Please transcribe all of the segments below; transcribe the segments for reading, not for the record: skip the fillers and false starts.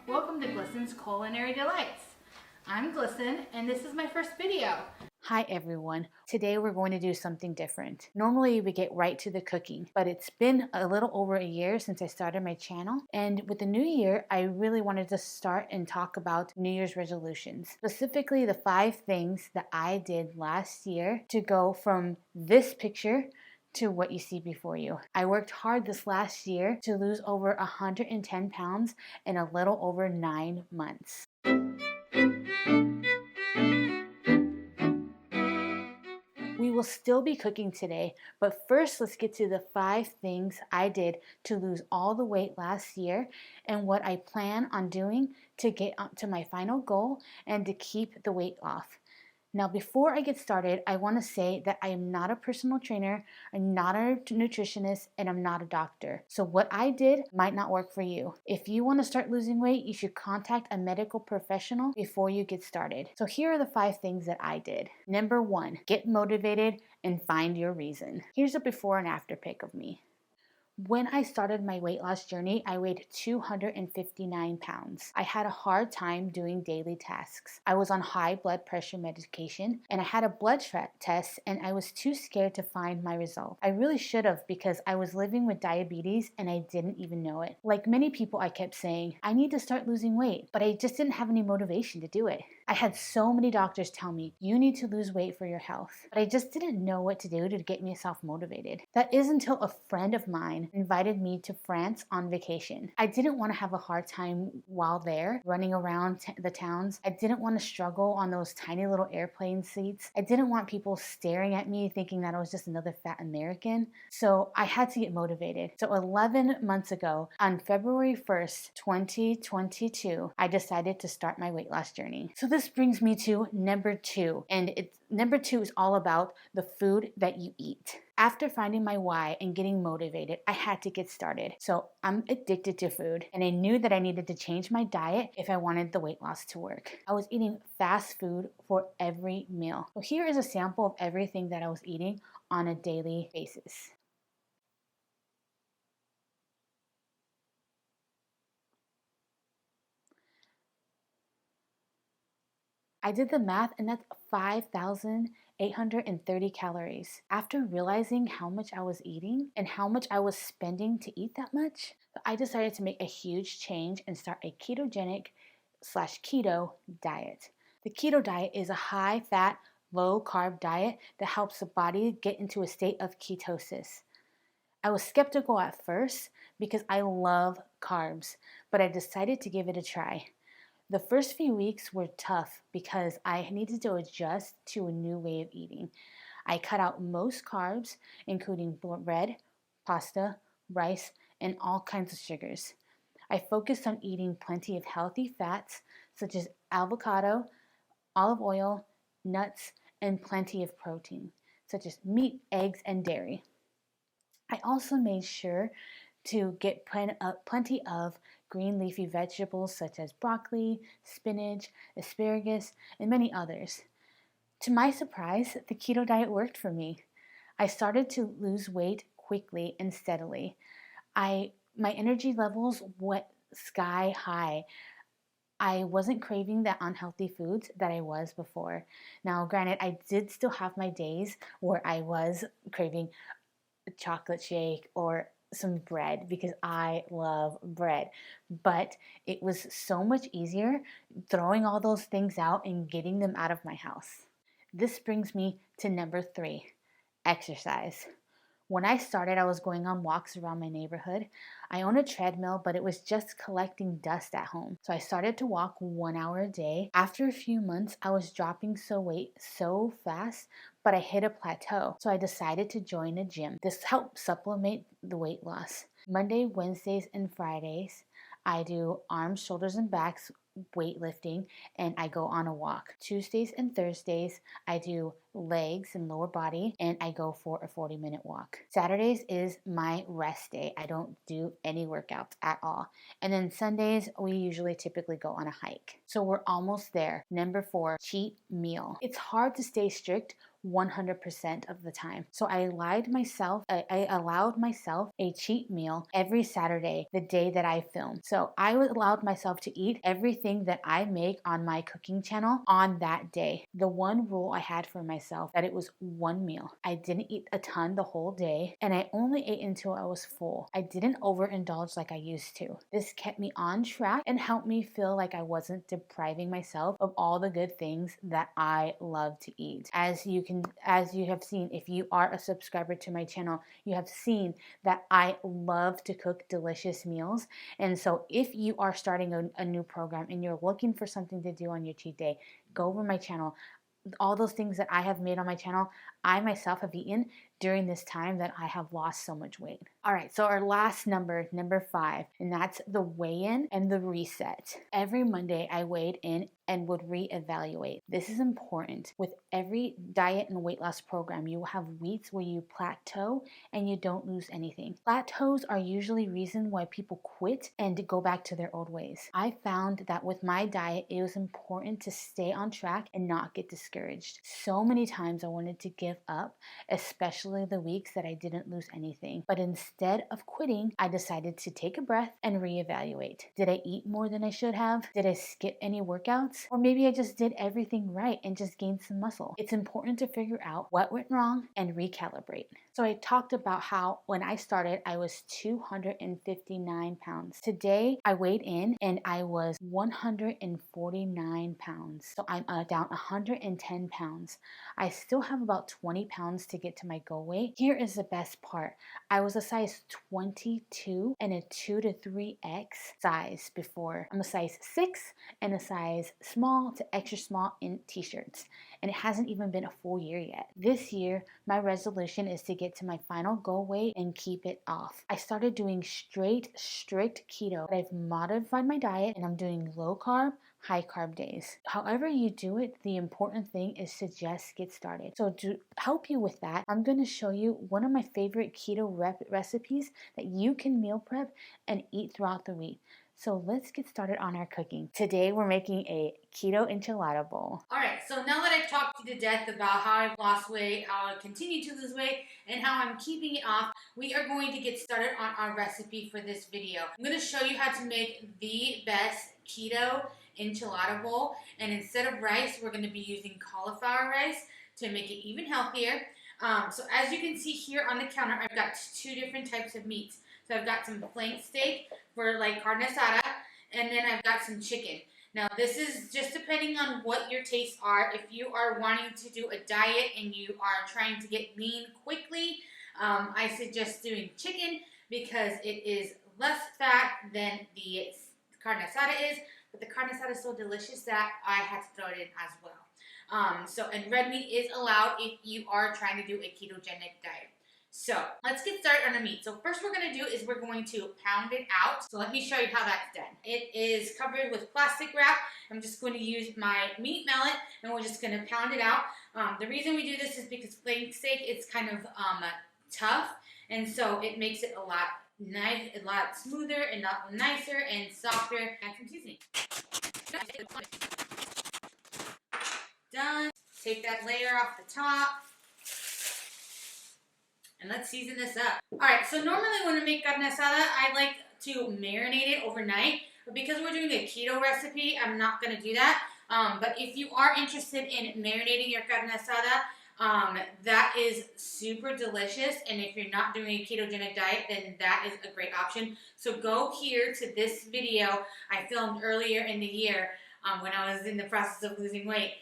Welcome to Glisten's Culinary Delights. I'm Glisten and this is my first video. Hi everyone. Today we're going to do something different. Normally we get right to the cooking, but it's been a little over a year since I started my channel, and with the new year I really wanted to start and talk about New Year's resolutions. Specifically the 5 things that I did last year to go from this picture to what you see before you. I worked hard this last year to lose over 110 pounds in a little over 9 months. We will still be cooking today, but first let's get to the 5 things I did to lose all the weight last year and what I plan on doing to get up to my final goal and to keep the weight off. Now, before I get started, I want to say that I am not a personal trainer, I'm not a nutritionist, and I'm not a doctor. So what I did might not work for you. If you want to start losing weight, you should contact a medical professional before you get started. So here are the 5 things that I did. Number 1, get motivated and find your reason. Here's a before and after pic of me. When I started my weight loss journey, I weighed 259 pounds. I had a hard time doing daily tasks. I was on high blood pressure medication and I had a blood test and I was too scared to find my result. I really should have, because I was living with diabetes and I didn't even know it. Like many people, I kept saying, I need to start losing weight, but I just didn't have any motivation to do it. I had so many doctors tell me, you need to lose weight for your health, but I just didn't know what to do to get myself motivated. That is until a friend of mine invited me to France on vacation. I didn't want to have a hard time while there, running around the towns. I didn't want to struggle on those tiny little airplane seats. I didn't want people staring at me thinking that I was just another fat American. So I had to get motivated. So 11 months ago, on February 1st, 2022, I decided to start my weight loss journey. So this brings me to number 2, and number 2 is all about the food that you eat. After finding my why and getting motivated, I had to get started. So I'm addicted to food, and I knew that I needed to change my diet if I wanted the weight loss to work. I was eating fast food for every meal. So here is a sample of everything that I was eating on a daily basis. I did the math and that's 5,830 calories. After realizing how much I was eating and how much I was spending to eat that much, I decided to make a huge change and start a ketogenic/keto diet. The keto diet is a high-fat, low-carb diet that helps the body get into a state of ketosis. I was skeptical at first because I love carbs, but I decided to give it a try. The first few weeks were tough because I needed to adjust to a new way of eating. I cut out most carbs, including bread, pasta, rice, and all kinds of sugars. I focused on eating plenty of healthy fats such as avocado, olive oil, nuts, and plenty of protein such as meat, eggs, and dairy. I also made sure to get plenty of green leafy vegetables such as broccoli, spinach, asparagus, and many others. To my surprise, the keto diet worked for me. I started to lose weight quickly and steadily. My energy levels went sky high. I wasn't craving the unhealthy foods that I was before. Now, granted, I did still have my days where I was craving a chocolate shake or some bread because I love bread, but it was so much easier throwing all those things out and getting them out of my house. This brings me to number 3, exercise. When I started, I was going on walks around my neighborhood. I own a treadmill, but it was just collecting dust at home. So I started to walk 1 hour a day. After a few months, I was dropping weight so fast, but I hit a plateau. So I decided to join a gym. This helped supplement the weight loss. Monday, Wednesdays, and Fridays, I do arms, shoulders, and backs weightlifting, and I go on a walk. Tuesdays and Thursdays, I do legs and lower body, and I go for a 40-minute walk. Saturdays is my rest day. I don't do any workouts at all. And then Sundays, we typically go on a hike. So we're almost there. Number 4, cheat meal. It's hard to stay strict 100% of the time. So I allowed myself a cheat meal every Saturday, the day that I film. So I allowed myself to eat everything that I make on my cooking channel on that day. The one rule I had for myself that it was one meal. I didn't eat a ton the whole day, and I only ate until I was full. I didn't overindulge like I used to. This kept me on track and helped me feel like I wasn't depriving myself of all the good things that I love to eat. As you have seen, if you are a subscriber to my channel, you have seen that I love to cook delicious meals. And so if you are starting a new program and you're looking for something to do on your cheat day, go over my channel. All those things that I have made on my channel, I myself have eaten during this time that I have lost so much weight. All right, so our last number 5, and that's the weigh-in and the reset. Every Monday I weighed in and would reevaluate. This is important. With every diet and weight loss program, you will have weeks where you plateau and you don't lose anything. Plateaus are usually reason why people quit and go back to their old ways. I found that with my diet, it was important to stay on track and not get discouraged. So many times I wanted to give up, especially the weeks that I didn't lose anything. But instead of quitting, I decided to take a breath and reevaluate. Did I eat more than I should have? Did I skip any workouts? Or maybe I just did everything right and just gained some muscle. It's important to figure out what went wrong and recalibrate. So I talked about how when I started, I was 259 pounds. Today, I weighed in and I was 149 pounds. So I'm down 110 pounds. I still have about 20 pounds to get to my goal weight. Here is the best part. I was a size 22 and a 2 to 3X size before. I'm a size 6 and a size small to extra small in t-shirts. And it hasn't even been a full year yet. This year, my resolution is to get to my final goal weight and keep it off. I started doing strict keto, but I've modified my diet and I'm doing low carb, high carb days. However you do it, the important thing is to just get started. So to help you with that, I'm going to show you one of my favorite keto recipes that you can meal prep and eat throughout the week. So let's get started on our cooking. Today we're making a keto enchilada bowl. All right, so now that I've talked to you to death about how I've lost weight, how I continue to lose weight, and how I'm keeping it off, we are going to get started on our recipe for this video. I'm going to show you how to make the best keto enchilada bowl, and instead of rice, we're going to be using cauliflower rice to make it even healthier. So as you can see here on the counter, I've got 2 different types of meats. So I've got some flank steak for like carne asada, and then I've got some chicken. Now this is just depending on what your tastes are. If you are wanting to do a diet and you are trying to get lean quickly, I suggest doing chicken because it is less fat than the carne asada is, but the carne asada is so delicious that I had to throw it in as well. And red meat is allowed if you are trying to do a ketogenic diet. So let's get started on the meat. So first we're going to do is we're going to pound it out. So let me show you how that's done. It is covered with plastic wrap. I'm just going to use my meat mallet and we're just going to pound it out. The reason we do this is because flank steak is kind of tough, and so it makes it a lot smoother and nicer and softer. Add some seasoning. Done. Take that layer off the top. And let's season this up. Alright, so normally when I make carne asada, I like to marinate it overnight. But because we're doing a keto recipe, I'm not going to do that. But if you are interested in marinating your carne asada, that is super delicious. And if you're not doing a ketogenic diet, then that is a great option. So go here to this video I filmed earlier in the year when I was in the process of losing weight.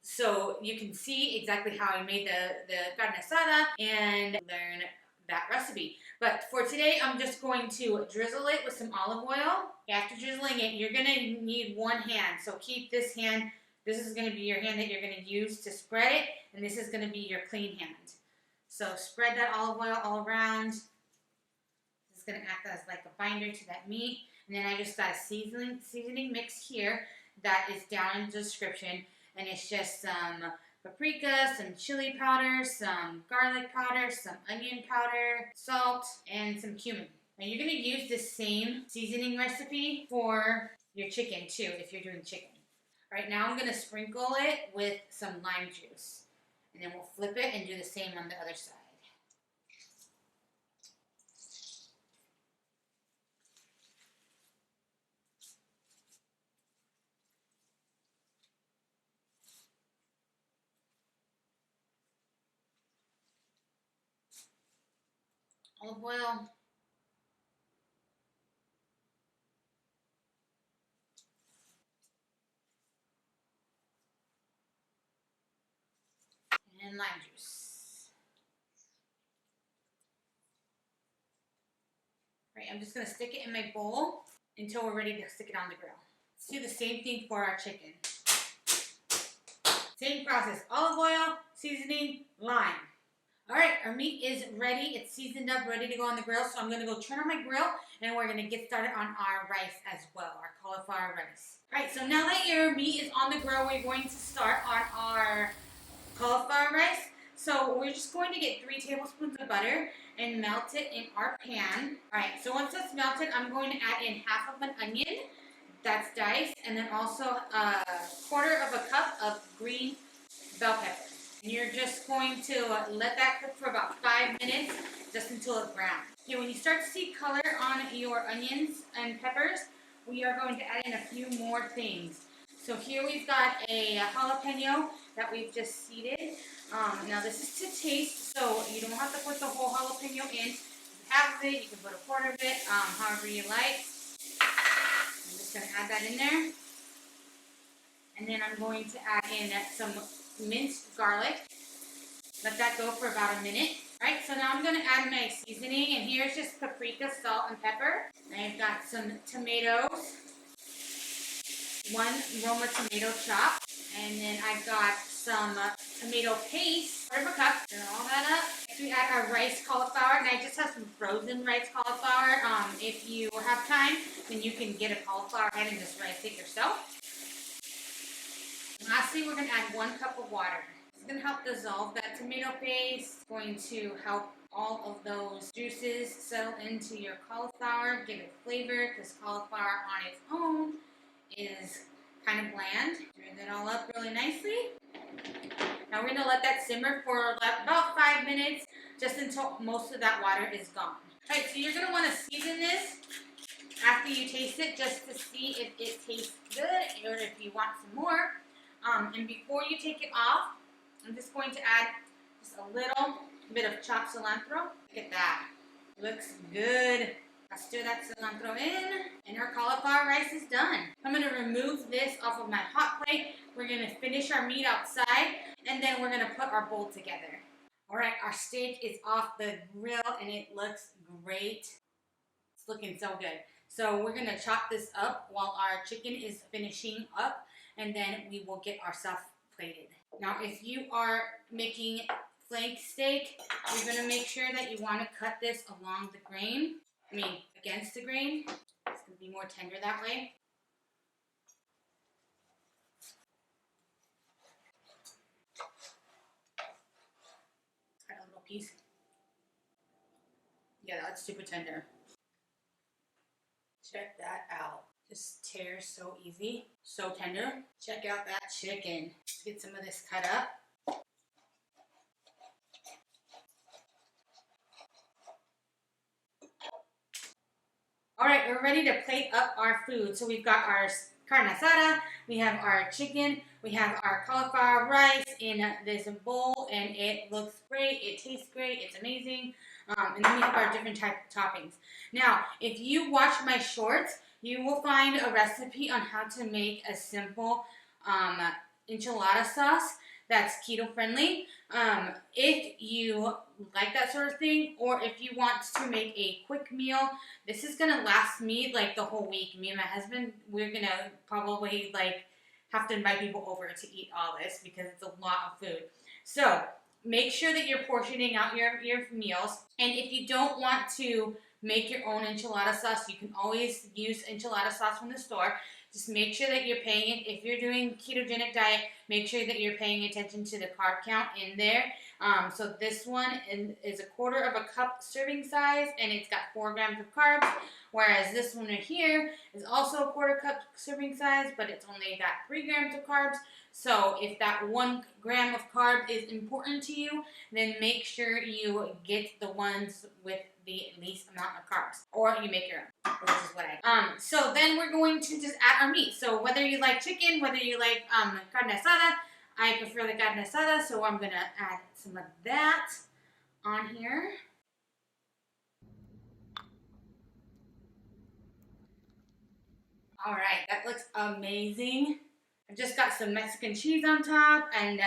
So you can see exactly how I made the carne asada and learn that recipe. But for today, I'm just going to drizzle it with some olive oil. After drizzling it, you're going to need one hand. So keep this hand. This is going to be your hand that you're going to use to spread it, and this is going to be your clean hand. So spread that olive oil all around. This is going to act as like a binder to that meat. And then I just got a seasoning mix here that is down in the description. And it's just some paprika, some chili powder, some garlic powder, some onion powder, salt, and some cumin. Now you're going to use the same seasoning recipe for your chicken too, if you're doing chicken. All right, now I'm going to sprinkle it with some lime juice. And then we'll flip it and do the same on the other side. Olive oil. And lime juice. All right, I'm just gonna stick it in my bowl until we're ready to stick it on the grill. Let's do the same thing for our chicken. Same process, olive oil, seasoning, lime. All right, our meat is ready. It's seasoned up, ready to go on the grill. So I'm gonna go turn on my grill and we're gonna get started on our rice as well, our cauliflower rice. All right, so now that your meat is on the grill, we're going to start on our cauliflower rice. So we're just going to get 3 tablespoons of butter and melt it in our pan. All right, so once that's melted, I'm going to add in half of an onion that's diced, and then also a quarter of a cup of green bell pepper. And you're just going to let that cook for about 5 minutes, just until it browns. Okay, when you start to see color on your onions and peppers, we are going to add in a few more things. So here we've got a jalapeno that we've just seeded. Now this is to taste, so you don't have to put the whole jalapeno in. If you have it, you can put a quarter of it, however you like. I'm just going to add that in there. And then I'm going to add in some minced garlic. Let that go for about a minute. Alright, so now I'm going to add my seasoning, and here's just paprika, salt, and pepper. I've got some tomatoes, 1 Roma tomato chop, and then I've got some tomato paste, quarter of a cup. Stir all that up. Next we add our rice cauliflower, and I just have some frozen rice cauliflower. If you have time, then you can get a cauliflower head and just rice it yourself. And lastly, we're going to add 1 cup of water. It's going to help dissolve that tomato paste. It's going to help all of those juices settle into your cauliflower, give it flavor, because cauliflower on its own is kind of bland. Stir that all up really nicely. Now we're going to let that simmer for about 5 minutes, just until most of that water is gone. Alright, so you're going to want to season this after you taste it, just to see if it tastes good, or if you want some more. And before you take it off, I'm just going to add just a little bit of chopped cilantro. Look at that. Looks good. I'll stir that cilantro in, and our cauliflower rice is done. I'm going to remove this off of my hot plate. We're going to finish our meat outside, and then we're going to put our bowl together. All right, our steak is off the grill, and it looks great. It's looking so good. So we're going to chop this up while our chicken is finishing up, and then we will get our stuff plated. Now, if you are making flank steak, you're going to make sure that you want to cut this along the grain. Against the grain. It's going to be more tender that way. Cut a little piece. Yeah, that's super tender. Check that out. Just tears so easy. So tender. Check out that chicken. Let's get some of this cut up. Alright, we're ready to plate up our food. So we've got our carne asada, we have our chicken, we have our cauliflower rice in this bowl, and it looks great, it tastes great, it's amazing. And then we have our different type of toppings. Now, if you watch my shorts, you will find a recipe on how to make a simple enchilada sauce that's keto friendly. If you like that sort of thing, or if you want to make a quick meal, this is gonna last me like the whole week. Me and my husband, we're gonna probably like have to invite people over to eat all this because it's a lot of food. So make sure that you're portioning out your meals. And if you don't want to make your own enchilada sauce, you can always use enchilada sauce from the store. Just make sure that you're paying it. If you're doing ketogenic diet, make sure that you're paying attention to the carb count in there. So this one is a quarter of a cup serving size, and it's got 4 grams of carbs. Whereas this one right here is also a quarter cup serving size, but it's only got 3 grams of carbs. So if that 1 gram of carb is important to you, then make sure you get the ones with the least amount of carbs, or you make your own, which is what I do. So then we're going to just add our meat. So whether you like chicken, whether you like carne asada, I prefer the carne asada, so I'm gonna add some of that on here. All right, that looks amazing. I've just got some Mexican cheese on top, and the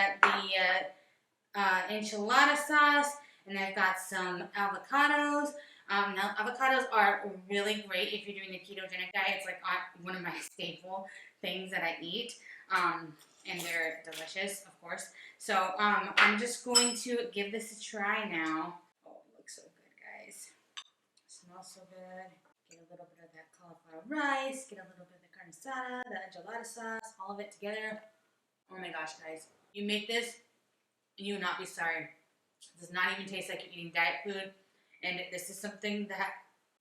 enchilada sauce, and I've got some avocados. Now, avocados are really great if you're doing the ketogenic diet. It's like one of my staple things that I eat, and they're delicious, of course. So I'm just going to give this a try now. Oh, it looks so good, guys. It smells so good. Get a little bit of that cauliflower rice, get a little bit of the carne asada, the enchilada sauce, all of it together. Oh my gosh, guys. You make this, and you will not be sorry. It does not even taste like you're eating diet food. And this is something that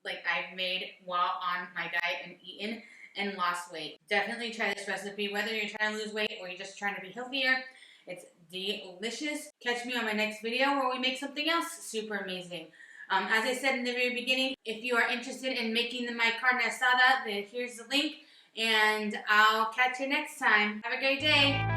I've made while on my diet and eaten and lost weight. Definitely try this recipe, whether you're trying to lose weight or you're just trying to be healthier. It's delicious. Catch me on my next video where we make something else super amazing. As I said in the very beginning, if you are interested in making my carne asada, then here's the link. And I'll catch you next time. Have a great day.